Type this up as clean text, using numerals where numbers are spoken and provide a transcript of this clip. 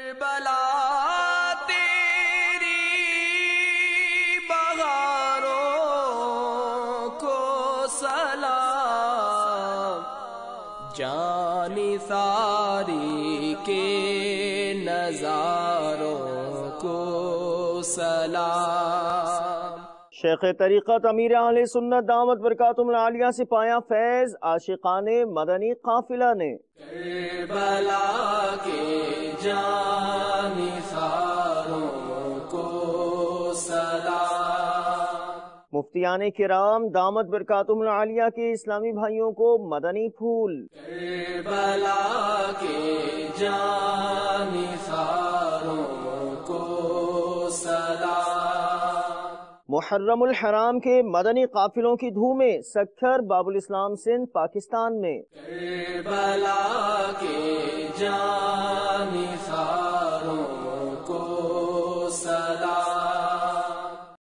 کربلا تیری بہاروں کو سلام، جانی ساری کے نظاروں کو سلام۔ شیخ طریقت امیر اہل سنت دامت برکاتہم العالیہ سے پایا فیض عاشقان مدنی قافلہ نے کربلا کے جانثاروں کو سلام۔ مفتیان کرام دامت برکاتہم العالیہ کے اسلامی بھائیوں کو مدنی پھول۔ کربلا کے جانثاروں کو سلام۔ محرم الحرام کے مدنی قافلوں کی دھومیں سکھر باب الاسلام سندھ پاکستان میں۔ کربلا کے جانثاروں کو سلام۔